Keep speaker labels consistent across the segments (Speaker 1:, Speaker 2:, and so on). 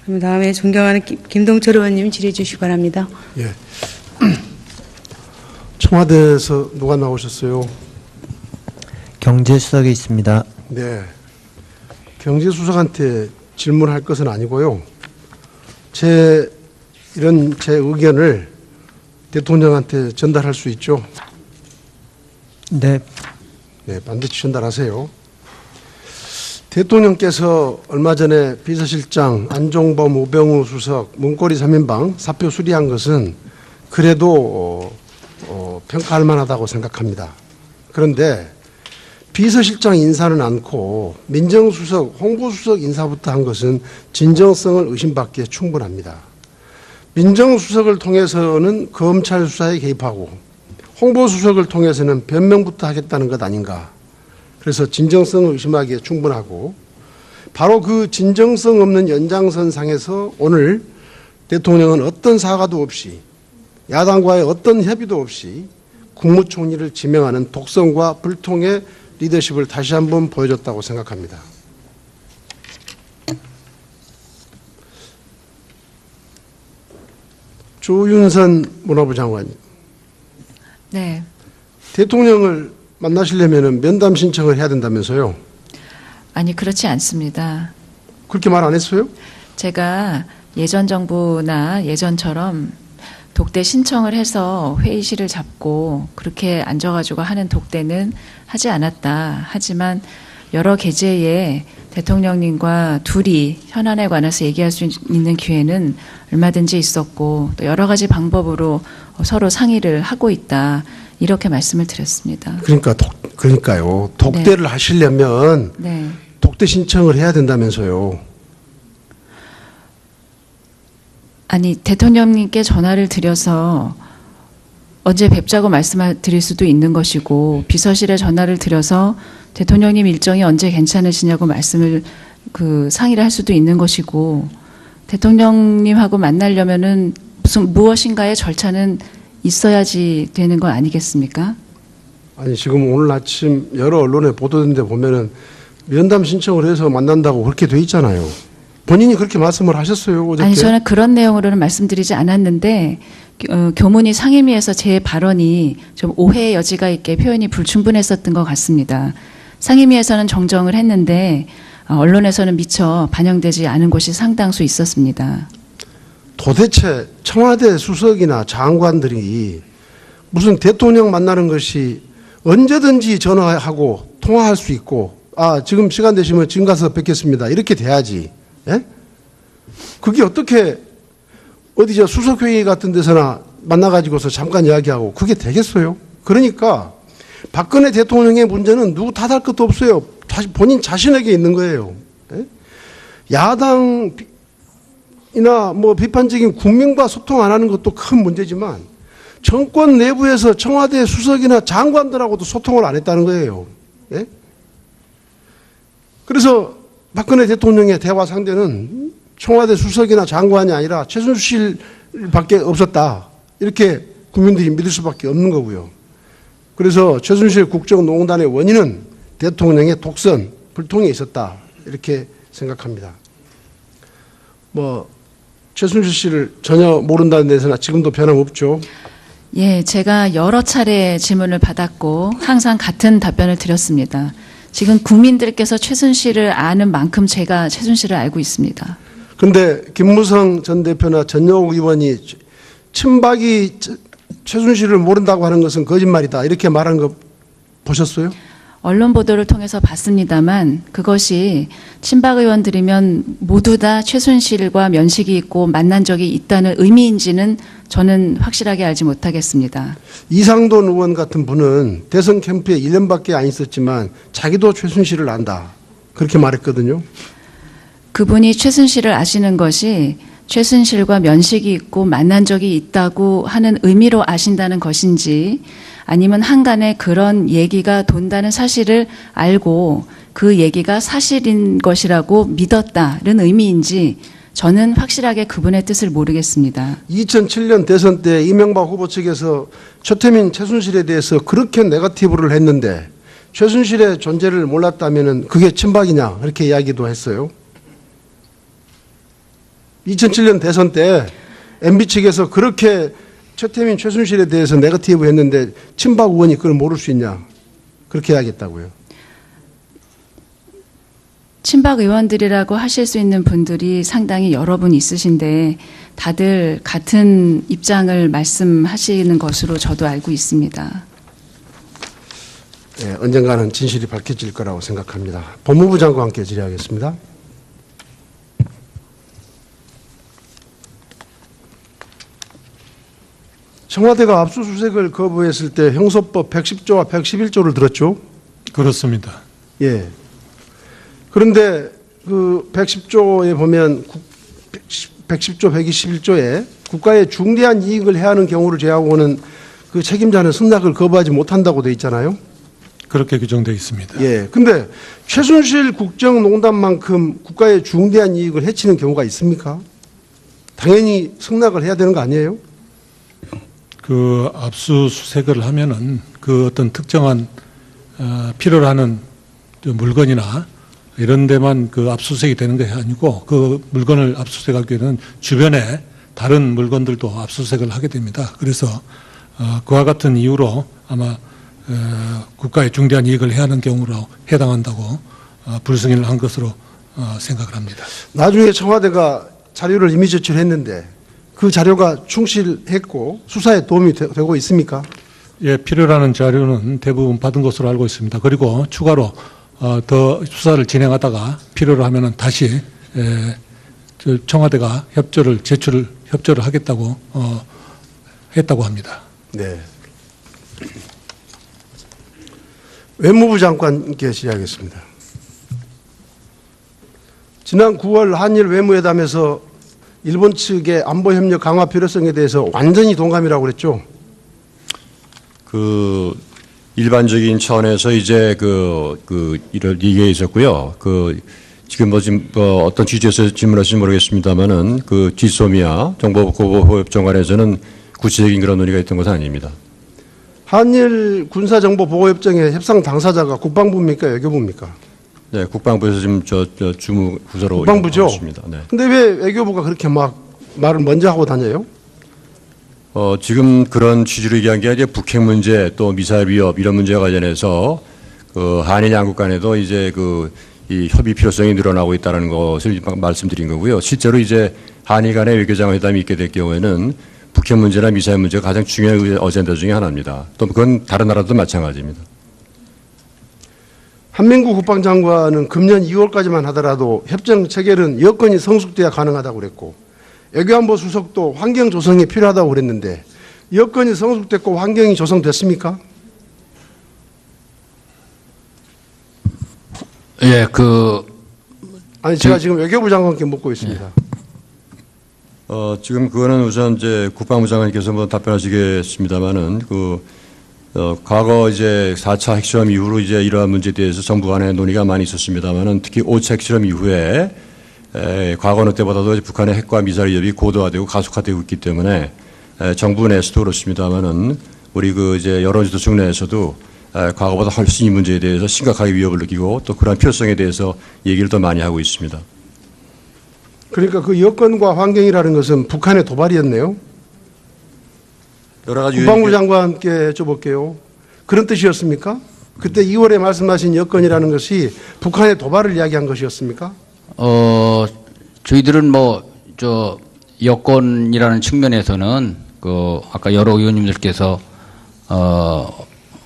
Speaker 1: 그럼 다음에 존경하는 김동철 의원님 질의해 주시기 바랍니다.
Speaker 2: 예. 청와대에서 누가 나오셨어요?
Speaker 3: 경제수석에 있습니다.
Speaker 2: 네. 경제수석한테 질문할 것은 아니고요. 제 의견을 대통령한테 전달할 수 있죠?
Speaker 3: 네,
Speaker 2: 네, 반드시 전달하세요. 대통령께서 얼마 전에 비서실장 안종범 우병우 수석 문고리 3인방 사표 수리한 것은 그래도 평가할 만하다고 생각합니다. 그런데 비서실장 인사는 않고 민정수석, 홍보수석 인사부터 한 것은 진정성을 의심받기에 충분합니다. 민정수석을 통해서는 검찰 수사에 개입하고 홍보수석을 통해서는 변명부터 하겠다는 것 아닌가. 그래서 진정성을 의심하기에 충분하고 바로 그 진정성 없는 연장선상에서 오늘 대통령은 어떤 사과도 없이 야당과의 어떤 협의도 없이 국무총리를 지명하는 독선과 불통의 리더십을 다시 한번 보여줬다고 생각합니다. 조윤선 문화부 장관님.
Speaker 4: 네.
Speaker 2: 대통령을 만나시려면 면담 신청을 해야 된다면서요?
Speaker 4: 아니, 그렇지 않습니다.
Speaker 2: 그렇게 말 안 했어요?
Speaker 4: 제가 예전 정부나 예전처럼 독대 신청을 해서 회의실을 잡고 그렇게 앉아가지고 하는 독대는 하지 않았다. 하지만 여러 계제에 대통령님과 둘이 현안에 관해서 얘기할 수 있는 기회는 얼마든지 있었고 또 여러 가지 방법으로 서로 상의를 하고 있다. 이렇게 말씀을 드렸습니다.
Speaker 2: 그러니까요. 독대를 하시려면
Speaker 4: 네.
Speaker 2: 독대 신청을 해야 된다면서요.
Speaker 4: 아니, 대통령님께 전화를 드려서 언제 뵙자고 말씀을 드릴 수도 있는 것이고 비서실에 전화를 드려서 대통령님 일정이 언제 괜찮으시냐고 말씀을 상의를 할 수도 있는 것이고 대통령님하고 만나려면은 무엇인가의 절차는 있어야지 되는 건 아니겠습니까?
Speaker 2: 아니 지금 오늘 아침 여러 언론에 보도된 데 보면은 면담 신청을 해서 만난다고 그렇게 돼 있잖아요. 본인이 그렇게 말씀을 하셨어요, 어저께?
Speaker 4: 아니, 저는 그런 내용으로는 말씀드리지 않았는데 교문위 상임위에서 제 발언이 좀 오해의 여지가 있게 표현이 불충분했었던 것 같습니다. 상임위에서는 정정을 했는데 언론에서는 미처 반영되지 않은 곳이 상당수 있었습니다.
Speaker 2: 도대체 청와대 수석이나 장관들이 무슨 대통령 만나는 것이 언제든지 전화하고 통화할 수 있고 지금 시간 되시면 지금 가서 뵙겠습니다. 이렇게 돼야지. 예? 그게 어떻게 어디 수석회의 같은 데서나 만나가지고서 잠깐 이야기하고 그게 되겠어요? 그러니까 박근혜 대통령의 문제는 누구 탓할 것도 없어요. 본인 자신에게 있는 거예요. 예? 야당이나 비판적인 국민과 소통 안 하는 것도 큰 문제지만 정권 내부에서 청와대 수석이나 장관들하고도 소통을 안 했다는 거예요. 예? 그래서 박근혜 대통령의 대화 상대는 청와대 수석이나 장관이 아니라 최순실밖에 없었다. 이렇게 국민들이 믿을 수밖에 없는 거고요. 그래서 최순실 국정농단의 원인은 대통령의 독선, 불통에 있었다. 이렇게 생각합니다. 최순실 씨를 전혀 모른다는 데서나 지금도 변함없죠.
Speaker 4: 예, 제가 여러 차례 질문을 받았고 항상 같은 답변을 드렸습니다. 지금 국민들께서 최순실을 아는 만큼 제가 최순실을 알고 있습니다.
Speaker 2: 그런데 김무성 전 대표나 전용욱 의원이 친박이 최순실을 모른다고 하는 것은 거짓말이다. 이렇게 말한 거 보셨어요?
Speaker 4: 언론 보도를 통해서 봤습니다만 그것이 친박 의원들이면 모두 다 최순실과 면식이 있고 만난 적이 있다는 의미인지는 저는 확실하게 알지 못하겠습니다.
Speaker 2: 이상돈 의원 같은 분은 대선 캠프에 1년밖에 안 있었지만 자기도 최순실을 안다. 그렇게 말했거든요.
Speaker 4: 그분이 최순실을 아시는 것이 최순실과 면식이 있고 만난 적이 있다고 하는 의미로 아신다는 것인지 아니면 한간에 그런 얘기가 돈다는 사실을 알고 그 얘기가 사실인 것이라고 믿었다는 의미인지 저는 확실하게 그분의 뜻을 모르겠습니다.
Speaker 2: 2007년 대선 때 이명박 후보 측에서 최태민, 최순실에 대해서 그렇게 네거티브를 했는데 최순실의 존재를 몰랐다면 그게 친박이냐 이렇게 이야기도 했어요. 2007년 대선 때 MB 측에서 그렇게 최태민, 최순실에 대해서 네거티브 했는데 친박 의원이 그걸 모를 수 있냐. 그렇게 해야겠다고요.
Speaker 4: 친박 의원들이라고 하실 수 있는 분들이 상당히 여러 분 있으신데 다들 같은 입장을 말씀하시는 것으로 저도 알고 있습니다.
Speaker 2: 예, 언젠가는 진실이 밝혀질 거라고 생각합니다. 법무부 장관께 질의하겠습니다. 청와대가 압수수색을 거부했을 때 형소법 110조와 111조를 들었죠?
Speaker 5: 그렇습니다.
Speaker 2: 예. 그런데 그 110조에 보면 110조, 121조에 국가의 중대한 이익을 해하는 경우를 제하고는 그 책임자는 승낙을 거부하지 못한다고 돼 있잖아요.
Speaker 5: 그렇게 규정되어 있습니다.
Speaker 2: 예. 근데 최순실 국정농단만큼 국가의 중대한 이익을 해치는 경우가 있습니까? 당연히 승낙을 해야 되는 거 아니에요?
Speaker 5: 그 압수수색을 하면은 그 어떤 특정한 필요로 하는 물건이나 이런 데만 그 압수수색이 되는 것이 아니고 그 물건을 압수수색하기 위해서는 주변에 다른 물건들도 압수수색을 하게 됩니다. 그래서 그와 같은 이유로 아마 국가의 중대한 이익을 해하는 경우로 해당한다고 불승인을 한 것으로 생각을 합니다.
Speaker 2: 나중에 청와대가 자료를 이미 제출했는데 그 자료가 충실했고 수사에 도움이 되고 있습니까?
Speaker 5: 예, 필요로 하는 자료는 대부분 받은 것으로 알고 있습니다. 그리고 추가로 더 수사를 진행하다가 필요로 하면은 다시 청와대가 협조를 하겠다고 했다고 합니다.
Speaker 2: 네. 외무부 장관께 질의하겠습니다. 지난 9월 한일 외무회담에서 일본 측의 안보 협력 강화 필요성에 대해서 완전히 동감이라고 그랬죠.
Speaker 6: 그 일반적인 차원에서 이제 이런 얘기가 있었고요. 지금 어떤 취지에서 질문하실지 모르겠습니다만은 그 지소미아 정보보호협정 관해서는 구체적인 그런 논의가 있던 것은 아닙니다.
Speaker 2: 한일 군사정보보호협정의 협상 당사자가 국방부입니까, 외교부입니까?
Speaker 6: 네, 국방부에서 지금 주무 부서로
Speaker 2: 국방부죠.
Speaker 6: 있습니다. 네.
Speaker 2: 근데 왜 외교부가 그렇게 막 말을 먼저 하고 다녀요?
Speaker 6: 지금 그런 취지로 얘기한 게 이제 북핵 문제 또 미사일 위협 이런 문제와 관련해서 그 한일 양국 간에도 이제 이 협의 필요성이 늘어나고 있다는 것을 말씀드린 거고요. 실제로 이제 한일 간의 외교장 회담이 있게 될 경우에는 북핵 문제나 미사일 문제가 가장 중요한 어젠다 중에 하나입니다. 또 그건 다른 나라도 마찬가지입니다.
Speaker 2: 한민구 국방장관은 금년 2월까지만 하더라도 협정 체결은 여건이 성숙돼야 가능하다고 그랬고 외교안보 수석도 환경 조성이 필요하다고 그랬는데 여건이 성숙됐고 환경이 조성됐습니까?
Speaker 7: 예,
Speaker 2: 아니 제가 지금 외교부 장관께 묻고 있습니다.
Speaker 6: 지금 그거는 우선 이제 국방부 장관님께서 한번 답변하시겠습니다만은 과거 이제 4차 핵실험 이후로 이제 이러한 문제에 대해서 정부 간의 논의가 많이 있었습니다만은 특히 5차 핵실험 이후에 과거 어느 때보다도 북한의 핵과 미사일 위협이 고도화되고 가속화되고 있기 때문에 정부 내에서도 그렇습니다만은 우리 이제 여러 지도층 내에서도 과거보다 훨씬 이 문제에 대해서 심각하게 위협을 느끼고 또 그러한 필요성에 대해서 얘기를 더 많이 하고 있습니다.
Speaker 2: 그러니까 그 여건과 환경이라는 것은 북한의 도발이었네요.
Speaker 6: 여러 가지
Speaker 2: 국방부 장관께 여쭤볼게요. 그런 뜻이었습니까? 그때 2월에 말씀하신 여건이라는 것이 북한의 도발을 이야기한 것이었습니까?
Speaker 7: 저희들은 여건이라는 측면에서는 아까 여러 의원님들께서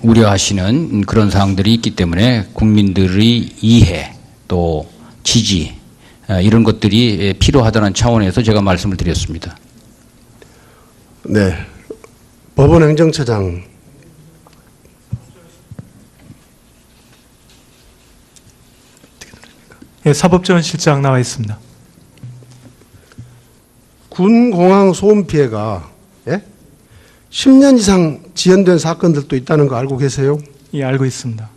Speaker 7: 우려하시는 그런 사항들이 있기 때문에 국민들의 이해 또 지지 이런 것들이 필요하다는 차원에서 제가 말씀을 드렸습니다.
Speaker 2: 네. 법원 행정처장.
Speaker 8: 예, 사법지원실장 나와 있습니다.
Speaker 2: 군 공항 소음 피해가 10년 이상 지연된 사건들도 있다는 거 알고 계세요?
Speaker 8: 예, 알고 있습니다.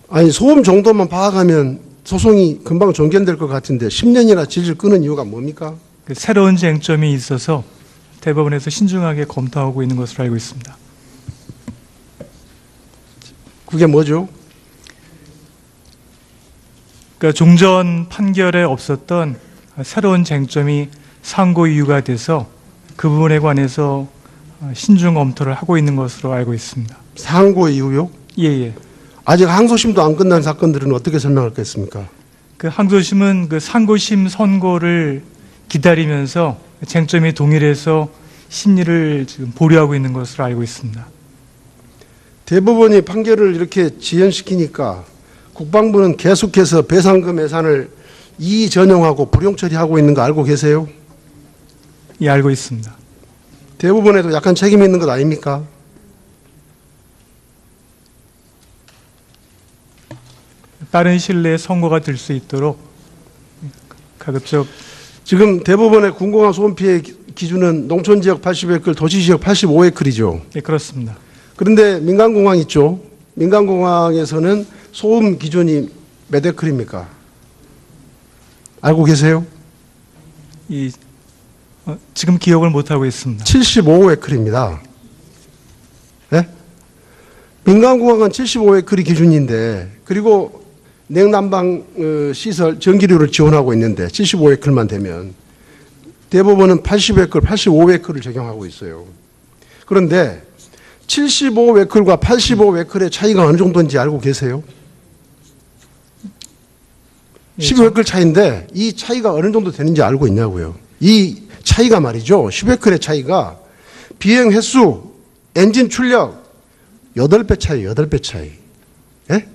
Speaker 2: 아니 소음 정도만 파악하면 소송이 금방 종결될 것 같은데 10년이나 질질 끄는 이유가 뭡니까?
Speaker 8: 새로운 쟁점이 있어서 대법원에서 신중하게 검토하고 있는 것으로 알고 있습니다.
Speaker 2: 그게 뭐죠?
Speaker 8: 그러니까 종전 판결에 없었던 새로운 쟁점이 상고 이유가 돼서 그 부분에 관해서 신중 검토를 하고 있는 것으로 알고 있습니다.
Speaker 2: 상고 이후요?
Speaker 8: 예.
Speaker 2: 아직 항소심도 안 끝난 사건들은 어떻게 설명하겠습니까?
Speaker 8: 그 항소심은 그 상고심 선고를 기다리면서 쟁점이 동일해서 심리를 지금 보류하고 있는 것으로 알고 있습니다.
Speaker 2: 대법원이 판결을 이렇게 지연시키니까 국방부는 계속해서 배상금 예산을 이전용하고 불용 처리하고 있는 거 알고 계세요?
Speaker 8: 예, 알고 있습니다.
Speaker 2: 대법원에도 약간 책임이 있는 것 아닙니까?
Speaker 8: 빠른 시일 내에 선고가 될 수 있도록 가급적
Speaker 2: 지금 대법원의 군공항 소음 피해 기준은 농촌지역 80에클, 도시지역 85에클이죠.
Speaker 8: 예, 그렇습니다.
Speaker 2: 그런데 민간공항 있죠. 민간공항에서는 소음 기준이 몇 에클입니까? 알고 계세요?
Speaker 8: 지금 기억을 못 하고 있습니다.
Speaker 2: 75에클입니다. 네? 민간공항은 75에클이 기준인데, 그리고 냉난방 시설 전기료를 지원하고 있는데 75에클만 되면 대법원은 80에클, 85에클을 적용하고 있어요. 그런데 75에클과 85에클의 차이가 어느 정도인지 알고 계세요? 15에클 차이인데 이 차이가 어느 정도 되는지 알고 있냐고요. 이 차이가 말이죠. 10에클의 차이가 비행 횟수, 엔진 출력 8배 차이, 8배 차이. 예?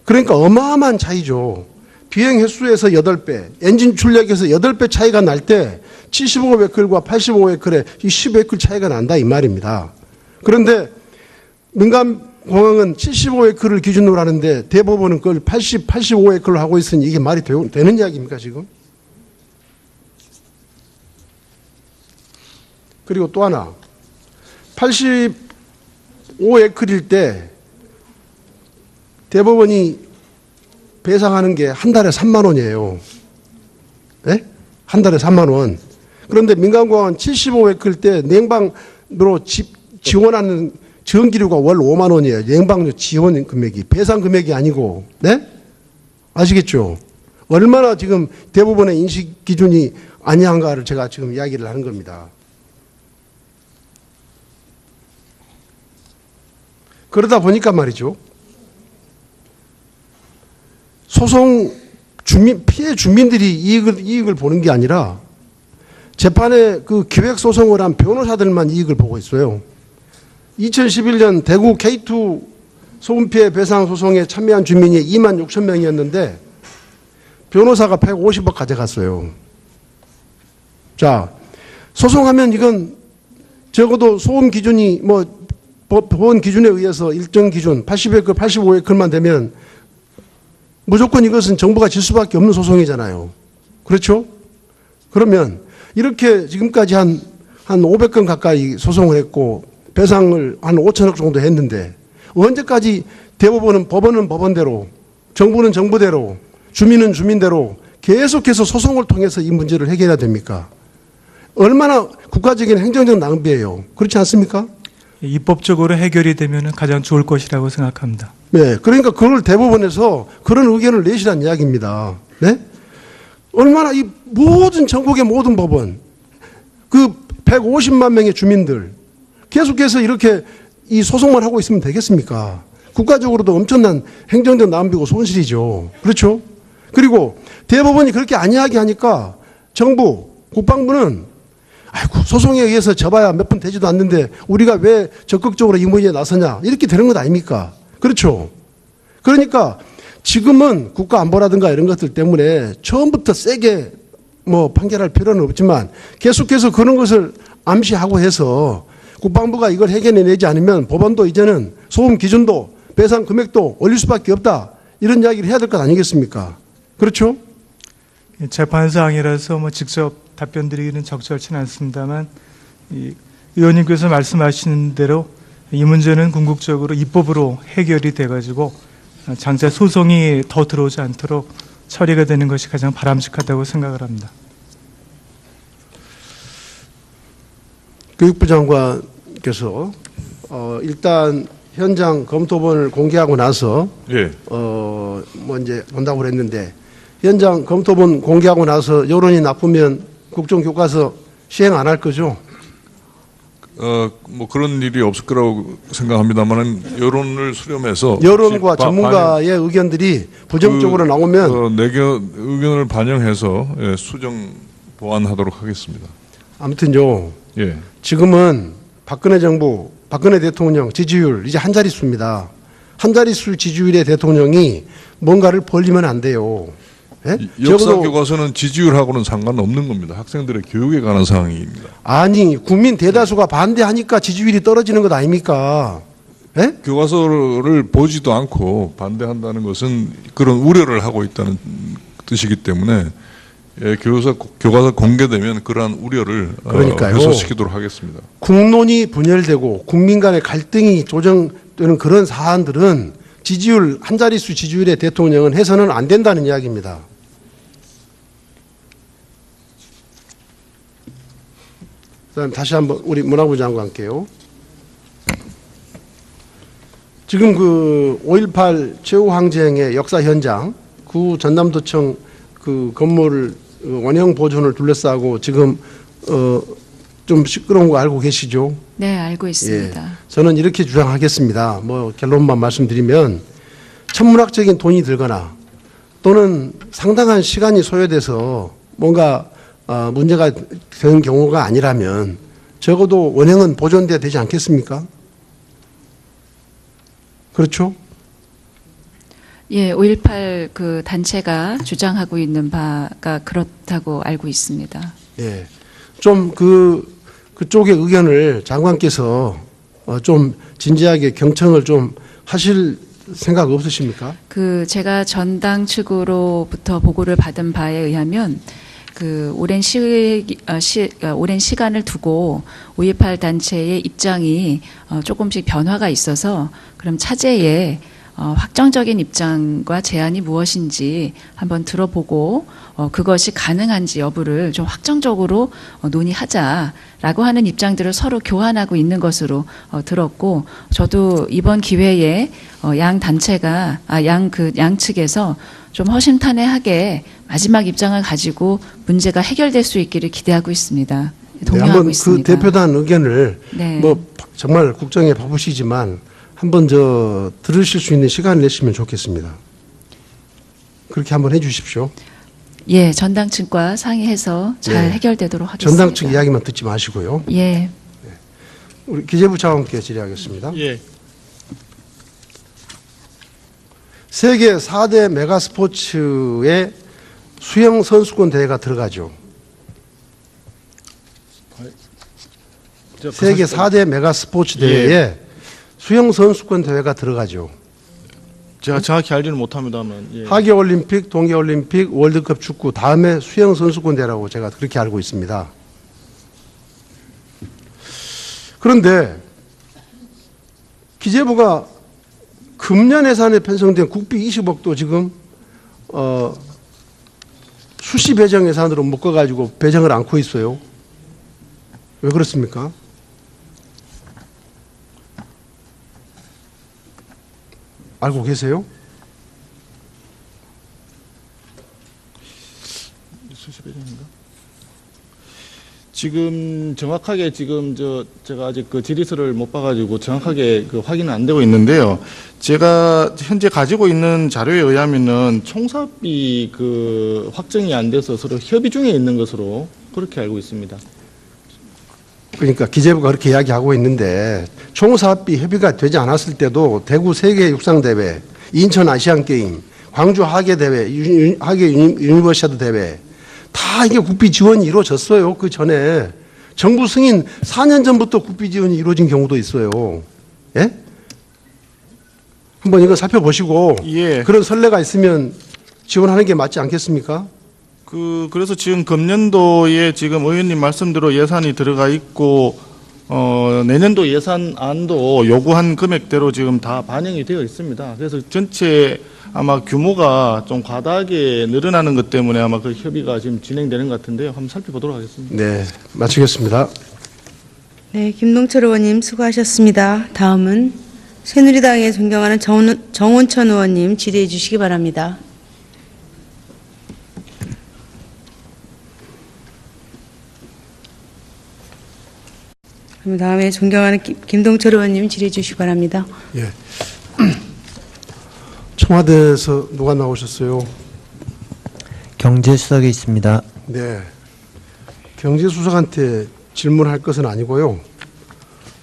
Speaker 2: 그러니까 어마어마한 차이죠. 비행 횟수에서 8배, 엔진 출력에서 8배 차이가 날 때 75에클과 85에클의 이 10에클 차이가 난다 이 말입니다. 그런데 민간공항은 75에클을 기준으로 하는데 대법원은 그걸 85에클로 하고 있으니 이게 말이 되는 이야기입니까 지금? 그리고 또 하나 85에클일 때 대법원이 배상하는 게 한 달에 3만 원이에요. 네? 한 달에 3만 원. 그런데 민간공항은 75에클 때 냉방으로 지원하는 전기료가 월 5만 원이에요. 냉방료 지원 금액이. 배상 금액이 아니고. 네? 아시겠죠? 얼마나 지금 대법원의 인식 기준이 아니한가를 제가 지금 이야기를 하는 겁니다. 그러다 보니까 말이죠. 소송 피해 주민들이 이익을 보는 게 아니라 재판에 그 기획 소송을 한 변호사들만 이익을 보고 있어요. 2011년 대구 K2 소음 피해 배상 소송에 참여한 주민이 2만 6천 명이었는데 변호사가 150억 가져갔어요. 자, 소송하면 이건 적어도 소음 기준이 법원 기준에 의해서 일정 기준 80에클, 85에클만 되면 무조건 이것은 정부가 질 수밖에 없는 소송이잖아요. 그렇죠? 그러면 이렇게 지금까지 한 500건 가까이 소송을 했고 배상을 한 5천억 정도 했는데 언제까지 대법원은 법원대로 정부는 정부대로 주민은 주민대로 계속해서 소송을 통해서 이 문제를 해결해야 됩니까? 얼마나 국가적인 행정적 낭비예요. 그렇지 않습니까?
Speaker 8: 입법적으로 해결이 되면 가장 좋을 것이라고 생각합니다.
Speaker 2: 네, 그러니까 그걸 대법원에서 그런 의견을 내시란 이야기입니다. 네? 얼마나 이 모든 전국의 모든 법원, 그 150만 명의 주민들 계속해서 이렇게 이 소송만 하고 있으면 되겠습니까? 국가적으로도 엄청난 행정적 낭비고 손실이죠. 그렇죠? 그리고 대법원이 그렇게 안 이야기하니까 정부, 국방부는 아이고, 소송에 의해서 져봐야 몇 분 되지도 않는데 우리가 왜 적극적으로 이 문제에 나서냐 이렇게 되는 것 아닙니까? 그렇죠? 그러니까 지금은 국가안보라든가 이런 것들 때문에 처음부터 세게 판결할 필요는 없지만 계속해서 그런 것을 암시하고 해서 국방부가 이걸 해결해내지 않으면 법원도 이제는 소음 기준도 배상 금액도 올릴 수밖에 없다 이런 이야기를 해야 될 것 아니겠습니까? 그렇죠?
Speaker 8: 재판사항이라서 직접 답변 드리기는 적절치는 않습니다만 의원님께서 말씀하시는 대로 이 문제는 궁극적으로 입법으로 해결이 돼가지고 장차 소송이 더 들어오지 않도록 처리가 되는 것이 가장 바람직하다고 생각을 합니다.
Speaker 2: 교육부 장관께서 일단 현장 검토본을 공개하고 나서
Speaker 9: 예.
Speaker 2: 이제 본다고 그랬는데 현장 검토본 공개하고 나서 여론이 나쁘면 국정교과서 시행 안 할 거죠?
Speaker 9: 뭐 그런 일이 없을 거라고 생각합니다만은 여론을 수렴해서
Speaker 2: 여론과
Speaker 9: 혹시
Speaker 2: 전문가의 의견들이 부정적으로 나오면
Speaker 9: 의견을 반영해서 예, 수정 보완하도록 하겠습니다.
Speaker 2: 아무튼요.
Speaker 9: 예.
Speaker 2: 지금은 박근혜 정부, 박근혜 대통령 지지율 이제 한 자릿수입니다. 한 자릿수 지지율의 대통령이 뭔가를 벌리면 안 돼요. 예?
Speaker 9: 역사
Speaker 2: 적어도
Speaker 9: 교과서는 지지율하고는 상관없는 겁니다. 학생들의 교육에 관한 사항입니다.
Speaker 2: 아니 국민 대다수가 반대하니까 지지율이 떨어지는 것 아닙니까? 예?
Speaker 9: 교과서를 보지도 않고 반대한다는 것은 그런 우려를 하고 있다는 뜻이기 때문에 예, 교과서 공개되면 그러한 우려를
Speaker 2: 그러니까요.
Speaker 9: 해소시키도록 하겠습니다.
Speaker 2: 국론이 분열되고 국민 간의 갈등이 조정되는 그런 사안들은 지지율 한 자릿수 지지율의 대통령은 해서는 안 된다는 이야기입니다. 그다음 다시 한번 우리 문화부 장관께요. 지금 그 5.18 최후항쟁의 역사 현장, 구 전남도청 그 건물 원형 보존을 둘러싸고 지금 좀 시끄러운 거 알고 계시죠?
Speaker 4: 네, 알고 있습니다.
Speaker 2: 예, 저는 이렇게 주장하겠습니다. 뭐 결론만 말씀드리면 천문학적인 돈이 들거나 또는 상당한 시간이 소요돼서 뭔가 문제가 되는 경우가 아니라면 적어도 원형은 보존돼야 되지 않겠습니까? 그렇죠?
Speaker 4: 예, 5.18 그 단체가 주장하고 있는 바가 그렇다고 알고 있습니다.
Speaker 2: 예, 좀 그쪽의 의견을 장관께서 좀 진지하게 경청을 좀 하실 생각 없으십니까?
Speaker 4: 그 제가 전당 측으로부터 보고를 받은 바에 의하면 그 오랜 시간을 두고 5.18 단체의 입장이 조금씩 변화가 있어서 그럼 차제에 확정적인 입장과 제안이 무엇인지 한번 들어보고 그것이 가능한지 여부를 좀 확정적으로 논의하자라고 하는 입장들을 서로 교환하고 있는 것으로 들었고, 저도 이번 기회에 양 단체가 양 측에서 좀 허심탄회하게 마지막 입장을 가지고 문제가 해결될 수 있기를 기대하고 있습니다. 동의하고
Speaker 2: 한번
Speaker 4: 있습니다.
Speaker 2: 그 대표단 의견을
Speaker 4: 네.
Speaker 2: 뭐 정말 국정에 바쁘시지만 한번 들으실 수 있는 시간을 내시면 좋겠습니다. 그렇게 한번 해주십시오.
Speaker 4: 예, 전당 측과 상의해서 잘
Speaker 2: 네.
Speaker 4: 해결되도록 하겠습니다.
Speaker 2: 전당 측 이야기만 듣지 마시고요.
Speaker 4: 예.
Speaker 2: 우리 기재부 차관께 질의하겠습니다.
Speaker 8: 예.
Speaker 2: 세계 4대 메가 스포츠에 수영 선수권 대회가 들어가죠. 세계 4대 메가 스포츠 대회에 수영 선수권 대회가 들어가죠.
Speaker 10: 제가 정확히 알지는 못합니다만. 예.
Speaker 2: 하계올림픽, 동계올림픽, 월드컵 축구 다음에 수영 선수권 대회라고 제가 그렇게 알고 있습니다. 그런데 기재부가 금년 예산에 편성된 국비 20억도 지금 수시 배정 예산으로 묶어가지고 배정을 않고 있어요. 왜 그렇습니까? 알고 계세요?
Speaker 10: 수시 배정인가? 지금 정확하게 제가 아직 그 질의서를 못 봐가지고 정확하게 그 확인은 안 되고 있는데요. 제가 현재 가지고 있는 자료에 의하면은 총사업비 그 확정이 안 돼서 서로 협의 중에 있는 것으로 그렇게 알고 있습니다.
Speaker 2: 그러니까 기재부가 그렇게 이야기하고 있는데 총사업비 협의가 되지 않았을 때도 대구 세계 육상대회, 인천 아시안게임, 광주 하계대회, 하계 유니버시아드 대회 다 이게 국비 지원이 이루어졌어요. 그 전에 정부 승인 4년 전부터 국비 지원이 이루어진 경우도 있어요. 예? 한번 이거 살펴보시고
Speaker 10: 예.
Speaker 2: 그런 선례가 있으면 지원하는 게 맞지 않겠습니까?
Speaker 10: 그래서 지금 금년도에 지금 의원님 말씀대로 예산이 들어가 있고 내년도 예산안도 요구한 금액대로 지금 다 반영이 되어 있습니다. 그래서 전체 아마 규모가 좀 과다하게 늘어나는 것 때문에 아마 그 협의가 지금 진행되는 것 같은데요. 한번 살펴보도록 하겠습니다.
Speaker 2: 네, 마치겠습니다.
Speaker 1: 네, 김동철 의원님 수고하셨습니다. 다음은 새누리당에 존경하는 정원천 의원님 질의해 주시기 바랍니다. 그럼 다음에 존경하는 김동철 의원님 질의해 주시기 바랍니다.
Speaker 2: 예. 청와대에서 누가 나오셨어요?
Speaker 3: 경제수석에 있습니다.
Speaker 2: 네. 경제수석한테 질문할 것은 아니고요.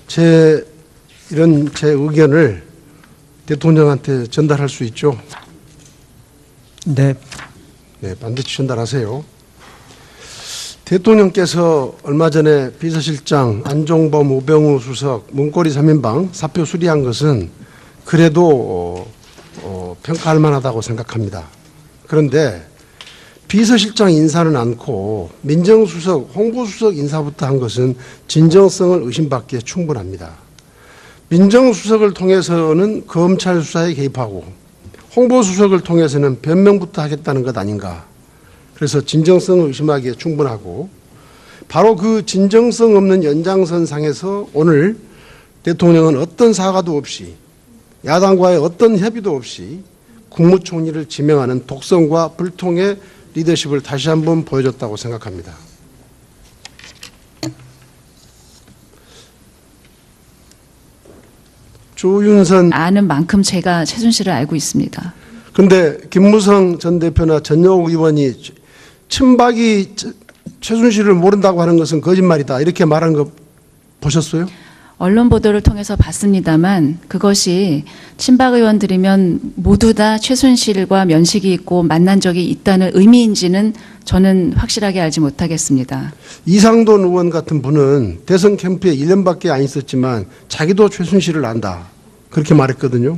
Speaker 2: 제 의견을 대통령한테 전달할 수 있죠?
Speaker 3: 네.
Speaker 2: 네, 반드시 전달하세요. 대통령께서 얼마 전에 비서실장 안종범 우병우 수석 문고리 3인방 사표 수리한 것은 그래도 평가할 만하다고 생각합니다. 그런데 비서실장 인사는 않고 민정수석, 홍보수석 인사부터 한 것은 진정성을 의심받기에 충분합니다. 민정수석을 통해서는 검찰 수사에 개입하고 홍보수석을 통해서는 변명부터 하겠다는 것 아닌가. 그래서 진정성을 의심하기에 충분하고 바로 그 진정성 없는 연장선상에서 오늘 대통령은 어떤 사과도 없이 야당과의 어떤 협의도 없이 국무총리를 지명하는 독선과 불통의 리더십을 다시 한번 보여줬다고 생각합니다. 조윤선
Speaker 4: 아는 만큼 제가 최순실을 알고 있습니다.
Speaker 2: 근데 김무성 전 대표나 전용욱 의원이 친박이 최순실을 모른다고 하는 것은 거짓말이다 이렇게 말하는 거 보셨어요?
Speaker 4: 언론 보도를 통해서 봤습니다만 그것이 친박 의원들이면 모두 다 최순실과 면식이 있고 만난 적이 있다는 의미인지는 저는 확실하게 알지 못하겠습니다.
Speaker 2: 이상돈 의원 같은 분은 대선 캠프에 1년밖에 안 있었지만 자기도 최순실을 안다 그렇게 말했거든요.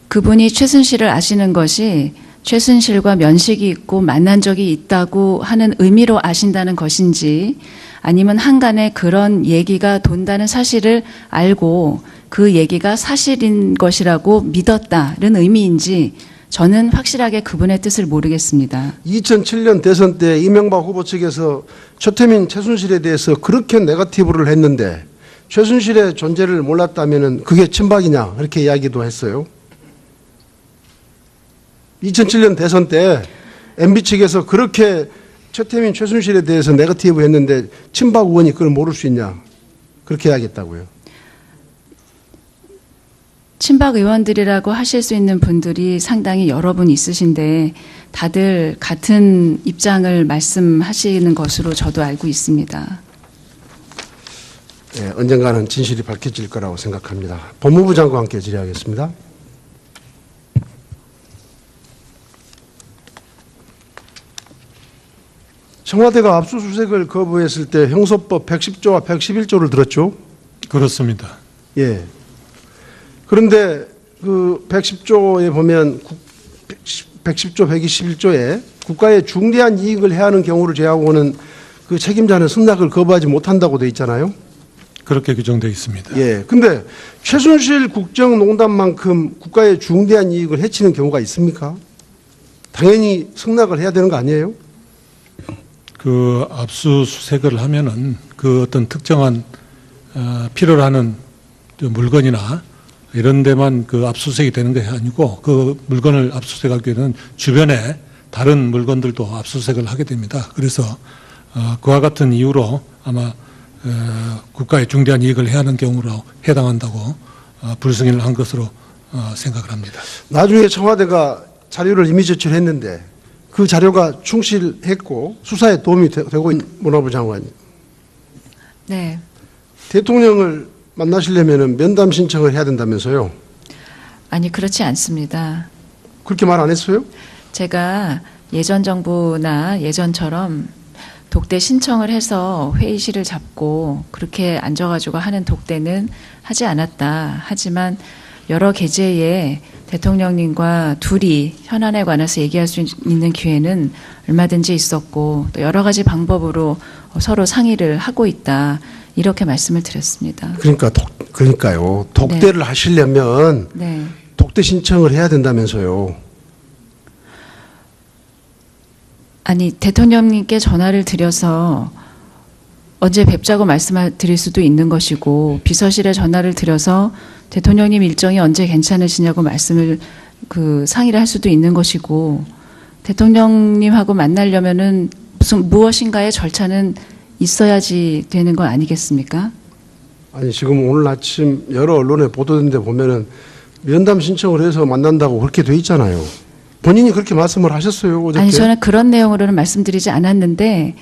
Speaker 4: 그분이 최순실을 아시는 것이 최순실과 면식이 있고 만난 적이 있다고 하는 의미로 아신다는 것인지 아니면 한간에 그런 얘기가 돈다는 사실을 알고 그 얘기가 사실인 것이라고 믿었다는 의미인지 저는 확실하게 그분의 뜻을 모르겠습니다.
Speaker 2: 2007년 대선 때 이명박 후보 측에서 최태민, 최순실에 대해서 그렇게 네거티브를 했는데 최순실의 존재를 몰랐다면 그게 친박이냐 이렇게 이야기도 했어요. 2007년 대선 때 MB 측에서 그렇게 최태민, 최순실에 대해서 네거티브 했는데 친박 의원이 그걸 모를 수 있냐 그렇게 이야기했다고요.
Speaker 4: 친박 의원들이라고 하실 수 있는 분들이 상당히 여러 분 있으신데 다들 같은 입장을 말씀하시는 것으로 저도 알고 있습니다.
Speaker 2: 네, 언젠가는 진실이 밝혀질 거라고 생각합니다. 법무부 장관께 질의하겠습니다. 청와대가 압수수색을 거부했을 때 형소법 110조와 111조를 들었죠?
Speaker 5: 그렇습니다.
Speaker 2: 예. 그런데 그 110조에 보면 110조, 121조에 국가의 중대한 이익을 해하는 경우를 제하고는 그 책임자는 승낙을 거부하지 못한다고 돼 있잖아요.
Speaker 5: 그렇게 규정되어 있습니다.
Speaker 2: 예. 근데 최순실 국정농단만큼 국가의 중대한 이익을 해치는 경우가 있습니까? 당연히 승낙을 해야 되는 거 아니에요?
Speaker 5: 그 압수수색을 하면은 그 어떤 특정한 필요로 하는 물건이나 이런 데만 그 압수수색이 되는 것이 아니고 그 물건을 압수수색하기 위해서는 주변에 다른 물건들도 압수수색을 하게 됩니다. 그래서 그와 같은 이유로 아마 국가의 중대한 이익을 해하는 경우로 해당한다고 불승인을 한 것으로 생각을 합니다.
Speaker 2: 나중에 청와대가 자료를 이미 제출했는데 그 자료가 충실했고 수사에 도움이 되고 있는 문화부 장관님.
Speaker 4: 네.
Speaker 2: 대통령을 만나시려면 면담 신청을 해야 된다면서요?
Speaker 4: 아니 그렇지 않습니다.
Speaker 2: 그렇게 말 안 했어요?
Speaker 4: 제가 예전 정부나 예전처럼 독대 신청을 해서 회의실을 잡고 그렇게 앉아가지고 하는 독대는 하지 않았다. 하지만 여러 계제에 대통령님과 둘이 현안에 관해서 얘기할 수 있는 기회는 얼마든지 있었고 또 여러 가지 방법으로 서로 상의를 하고 있다. 이렇게 말씀을 드렸습니다.
Speaker 2: 그러니까요. 독대를
Speaker 4: 네.
Speaker 2: 하시려면
Speaker 4: 네.
Speaker 2: 독대 신청을 해야 된다면서요.
Speaker 4: 아니 대통령님께 전화를 드려서 언제 뵙자고 말씀을 드릴 수도 있는 것이고 비서실에 전화를 드려서 대통령님 일정이 언제 괜찮으시냐고 말씀을 상의를 할 수도 있는 것이고 대통령님하고 만나려면은 무엇인가의 절차는 있어야지 되는 건 아니겠습니까?
Speaker 2: 아니 지금 오늘 아침 여러 언론에 보도된 데 보면은 면담 신청을 해서 만난다고 그렇게 돼 있잖아요. 본인이 그렇게 말씀을 하셨어요, 어저께?
Speaker 4: 아니 저는 그런 내용으로는 말씀드리지 않았는데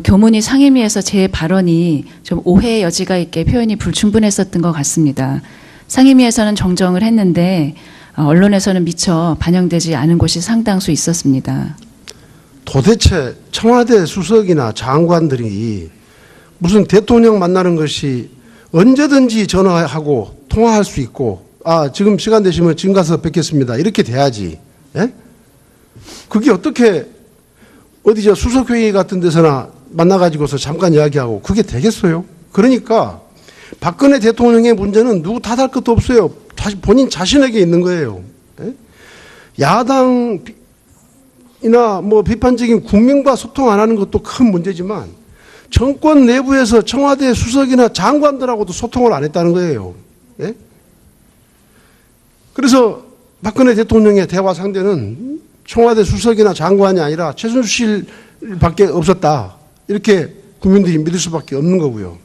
Speaker 4: 교문위 상임위에서 제 발언이 좀 오해의 여지가 있게 표현이 불충분했었던 것 같습니다. 상임위에서는 정정을 했는데 언론에서는 미처 반영되지 않은 곳이 상당수 있었습니다.
Speaker 2: 도대체 청와대 수석이나 장관들이 무슨 대통령 만나는 것이 언제든지 전화하고 통화할 수 있고, 아, 지금 시간 되시면 지금 가서 뵙겠습니다, 이렇게 돼야지. 예? 그게 어떻게 어디 저 수석회의 같은 데서나 만나가지고서 잠깐 이야기하고 그게 되겠어요? 그러니까 박근혜 대통령의 문제는 누구 탓할 것도 없어요. 본인 자신에게 있는 거예요. 예? 야당이나 뭐 비판적인 국민과 소통 안 하는 것도 큰 문제지만 정권 내부에서 청와대 수석이나 장관들하고도 소통을 안 했다는 거예요. 예? 그래서 박근혜 대통령의 대화 상대는 청와대 수석이나 장관이 아니라 최순실 밖에 없었다, 이렇게 국민들이 믿을 수밖에 없는 거고요.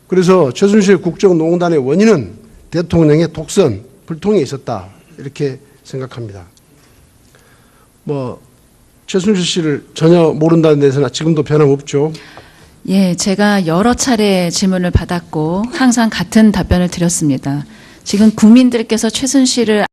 Speaker 2: 그래서 최순실 국정농단의 원인은 대통령의 독선, 불통이 있었다, 이렇게 생각합니다. 뭐 최순실 씨를 전혀 모른다는 데서나 지금도 변함없죠.
Speaker 4: 예, 제가 여러 차례 질문을 받았고 항상 같은 답변을 드렸습니다. 지금 국민들께서 최순실을